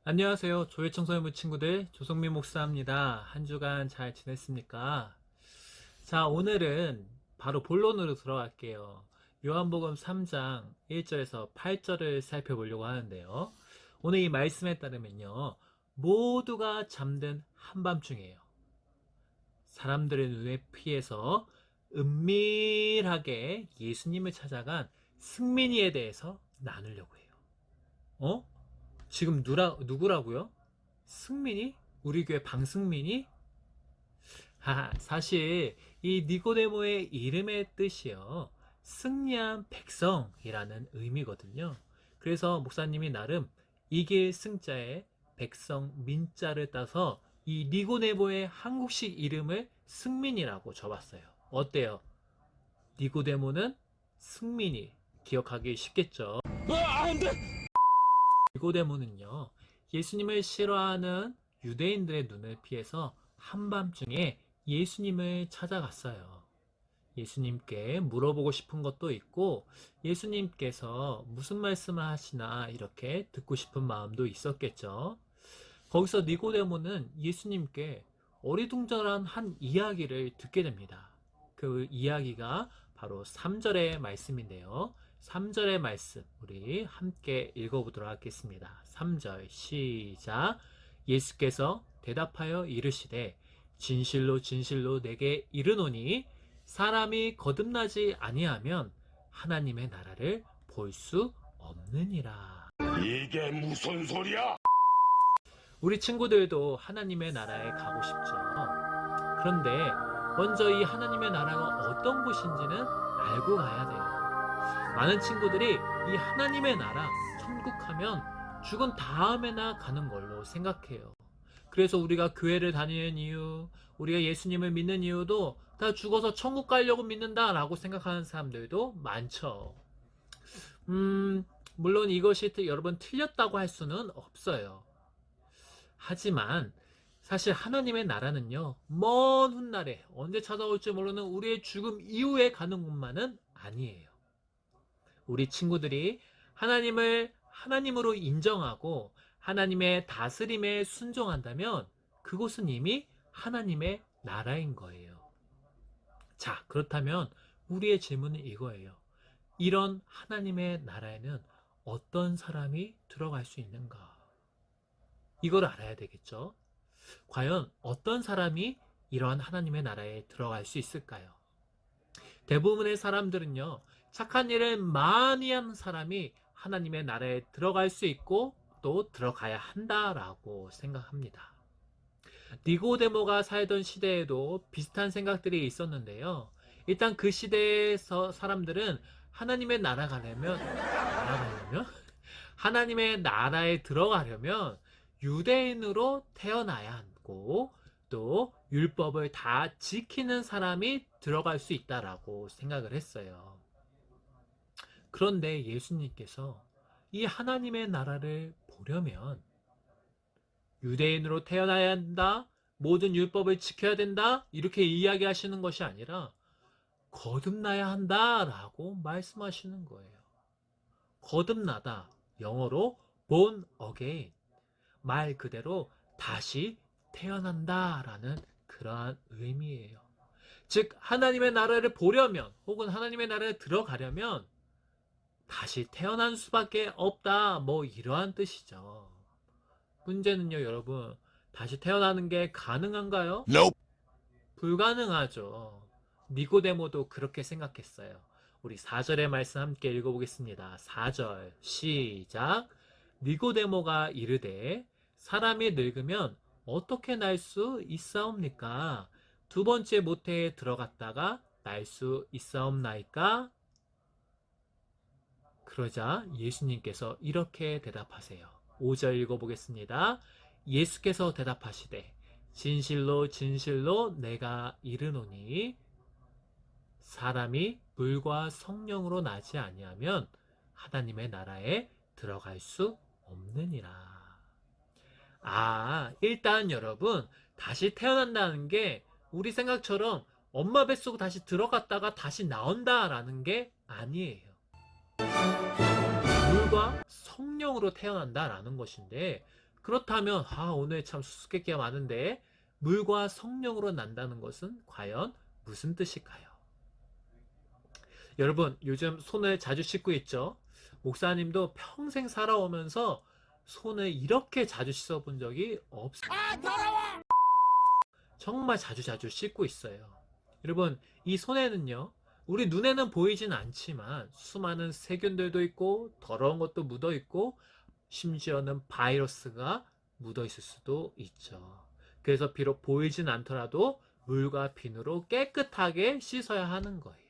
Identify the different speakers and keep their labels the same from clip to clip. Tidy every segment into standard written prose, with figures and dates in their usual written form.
Speaker 1: 안녕하세요. 교회 청소년부 친구들 조성민 목사입니다. 한 주간 잘 지냈습니까? 자, 오늘은 바로 본론으로 들어갈게요. 요한복음 3장 1절에서 8절을 살펴보려고 하는데요. 오늘 이 말씀에 따르면요. 모두가 잠든 한밤중이에요. 사람들의 눈에 피해서 은밀하게 예수님을 찾아간 승민이에 대해서 나누려고 해요. 어? 지금 누구라고요? 승민이? 우리 교회 방승민이? 사실 이 니고데모의 이름의 뜻이요. 승리한 백성이라는 의미거든요. 그래서 목사님이 나름 이길 승자에 백성 민자를 따서 이 니고데모의 한국식 이름을 승민이라고 적었어요. 어때요? 니고데모는 승민이 기억하기 쉽겠죠? 안 돼! 니고데모는요, 예수님을 싫어하는 유대인들의 눈을 피해서 한밤중에 예수님을 찾아갔어요. 예수님께 물어보고 싶은 것도 있고, 예수님께서 무슨 말씀을 하시나 이렇게 듣고 싶은 마음도 있었겠죠. 거기서 니고데모는 예수님께 어리둥절한 한 이야기를 듣게 됩니다. 그 이야기가 바로 3절의 말씀인데요. 3절의 말씀 우리 함께 읽어보도록 하겠습니다. 3절 시작. 예수께서 대답하여 이르시되 진실로 진실로 내게 이르노니 사람이 거듭나지 아니하면 하나님의 나라를 볼 수 없느니라.
Speaker 2: 이게 무슨 소리야?
Speaker 1: 우리 친구들도 하나님의 나라에 가고 싶죠. 그런데 먼저 이 하나님의 나라가 어떤 곳인지는 알고 가야 돼요. 많은 친구들이 이 하나님의 나라, 천국 하면 죽은 다음에나 가는 걸로 생각해요. 그래서 우리가 교회를 다니는 이유, 우리가 예수님을 믿는 이유도 다 죽어서 천국 가려고 믿는다라고 생각하는 사람들도 많죠. 물론 이것이 여러분 틀렸다고 할 수는 없어요. 하지만 사실 하나님의 나라는요, 먼 훗날에 언제 찾아올지 모르는 우리의 죽음 이후에 가는 곳만은 아니에요. 우리 친구들이 하나님을 하나님으로 인정하고 하나님의 다스림에 순종한다면 그곳은 이미 하나님의 나라인 거예요. 자, 그렇다면 우리의 질문은 이거예요. 이런 하나님의 나라에는 어떤 사람이 들어갈 수 있는가? 이걸 알아야 되겠죠. 과연 어떤 사람이 이러한 하나님의 나라에 들어갈 수 있을까요? 대부분의 사람들은요, 착한 일을 많이 한 사람이 하나님의 나라에 들어갈 수 있고 또 들어가야 한다라고 생각합니다. 니고데모가 살던 시대에도 비슷한 생각들이 있었는데요. 일단 그 시대에서 사람들은 하나님의 하나님의 나라에 들어가려면 유대인으로 태어나야 하고 또 율법을 다 지키는 사람이 들어갈 수 있다라고 생각을 했어요. 그런데 예수님께서 이 하나님의 나라를 보려면 유대인으로 태어나야 한다, 모든 율법을 지켜야 된다, 이렇게 이야기하시는 것이 아니라 거듭나야 한다라고 말씀하시는 거예요. 거듭나다, 영어로 born again. 말 그대로 다시 태어난다라는 그러한 의미예요. 즉 하나님의 나라를 보려면 혹은 하나님의 나라에 들어가려면 다시 태어난 수밖에 없다, 뭐 이러한 뜻이죠. 문제는요, 여러분, 다시 태어나는 게 가능한가요?
Speaker 2: Nope.
Speaker 1: 불가능하죠. 니고데모도 그렇게 생각했어요. 우리 4절의 말씀 함께 읽어보겠습니다. 4절 시작. 니고데모가 이르되 사람이 늙으면 어떻게 날 수 있사옵니까? 두 번째 모태에 들어갔다가 날 수 있사옵나이까? 그러자 예수님께서 이렇게 대답하세요. 5절 읽어보겠습니다. 예수께서 대답하시되 진실로 진실로 내가 이르노니 사람이 물과 성령으로 나지 아니하면 하나님의 나라에 들어갈 수 없느니라. 일단 여러분, 다시 태어난다는 게 우리 생각처럼 엄마 뱃속 다시 들어갔다가 다시 나온다라는 게 아니에요. 물과 성령으로 태어난다라는 것인데 그렇다면 오늘 참 수수께끼가 많은데 물과 성령으로 난다는 것은 과연 무슨 뜻일까요? 여러분, 요즘 손을 자주 씻고 있죠? 목사님도 평생 살아오면서 손을 이렇게 자주 씻어본 적이 없어요. 정말 자주 씻고 있어요. 여러분, 이 손에는요, 우리 눈에는 보이진 않지만 수많은 세균들도 있고 더러운 것도 묻어 있고 심지어는 바이러스가 묻어 있을 수도 있죠. 그래서 비록 보이진 않더라도 물과 비누로 깨끗하게 씻어야 하는 거예요.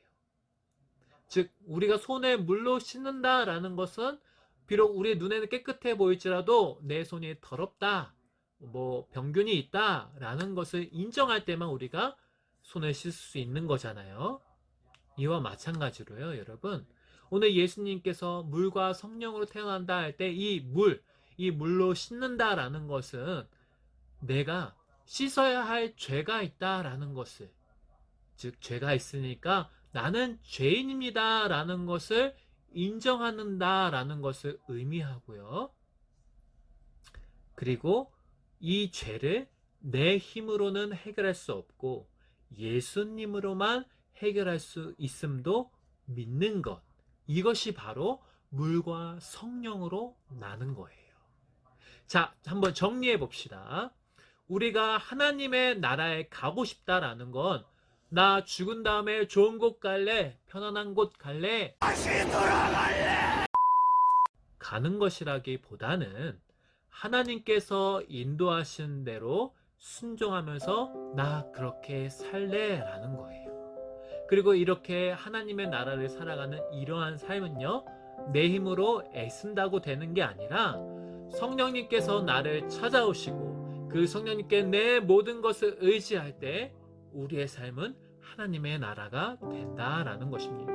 Speaker 1: 즉, 우리가 손에 물로 씻는다라는 것은 비록 우리 눈에는 깨끗해 보일지라도 내 손이 더럽다, 병균이 있다라는 것을 인정할 때만 우리가 손을 씻을 수 있는 거잖아요. 이와 마찬가지로요, 여러분. 오늘 예수님께서 물과 성령으로 태어난다 할 때 이 물로 씻는다라는 것은 내가 씻어야 할 죄가 있다라는 것을, 즉 죄가 있으니까 나는 죄인입니다라는 것을 인정한다라는 것을 의미하고요. 그리고 이 죄를 내 힘으로는 해결할 수 없고 예수님으로만 해결할 수 있음도 믿는 것. 이것이 바로 물과 성령으로 나는 거예요. 자, 한번 정리해 봅시다. 우리가 하나님의 나라에 가고 싶다라는 건 나 죽은 다음에 좋은 곳 갈래, 편안한 곳 갈래,
Speaker 2: 다시 돌아갈래.
Speaker 1: 가는 것이라기보다는 하나님께서 인도하신 대로 순종하면서 나 그렇게 살래라는 거예요. 그리고 이렇게 하나님의 나라를 살아가는 이러한 삶은요, 내 힘으로 애쓴다고 되는 게 아니라 성령님께서 나를 찾아오시고 그 성령님께 내 모든 것을 의지할 때 우리의 삶은 하나님의 나라가 된다라는 것입니다.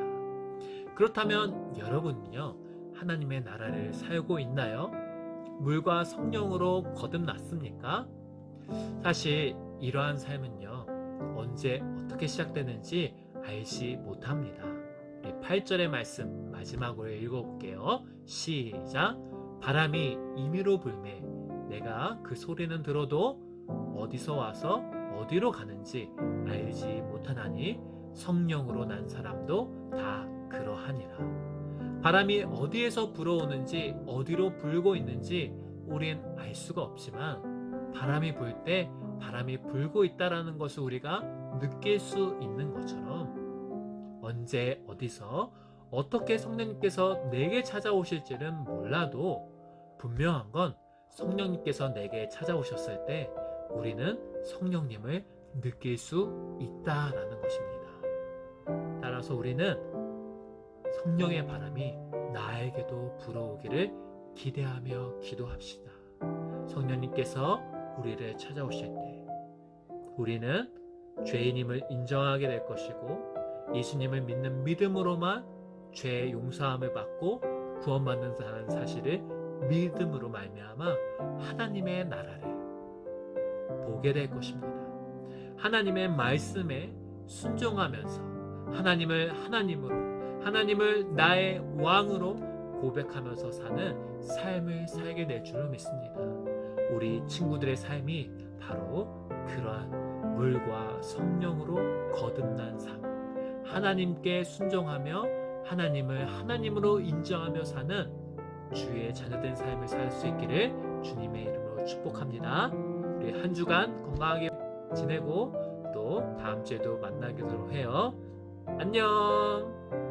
Speaker 1: 그렇다면 여러분은요, 하나님의 나라를 살고 있나요? 물과 성령으로 거듭났습니까? 사실 이러한 삶은요, 언제 어떻게 시작되는지 알지 못합니다. 우리 8절의 말씀 마지막으로 읽어볼게요. 시작. 바람이 임의로 불매 내가 그 소리는 들어도 어디서 와서 어디로 가는지 알지 못하나니 성령으로 난 사람도 다 그러하니라. 바람이 어디에서 불어오는지 어디로 불고 있는지 우린 알 수가 없지만 바람이 불 때 바람이 불고 있다라는 것을 우리가 느낄 수 있는 것처럼 언제 어디서 어떻게 성령님께서 내게 찾아오실지는 몰라도 분명한 건 성령님께서 내게 찾아오셨을 때 우리는 성령님을 느낄 수 있다라는 것입니다. 따라서 우리는 성령의 바람이 나에게도 불어오기를 기대하며 기도합시다. 성령님께서 우리를 찾아오실 때 우리는 죄인임을 인정하게 될 것이고 예수님을 믿는 믿음으로만 죄의 용서함을 받고 구원받는 사실을 믿음으로 말미암아 하나님의 나라를 보게 될 것입니다. 하나님의 말씀에 순종하면서 하나님을 하나님으로, 하나님을 나의 왕으로 고백하면서 사는 삶을 살게 될 줄로 믿습니다. 우리 친구들의 삶이 바로 그러한 물과 성령으로 거듭난 삶, 하나님께 순종하며 하나님을 하나님으로 인정하며 사는 주의 자녀된 삶을 살 수 있기를 주님의 이름으로 축복합니다. 우리 한 주간 건강하게 지내고 또 다음 주에도 만나기로 해요. 안녕.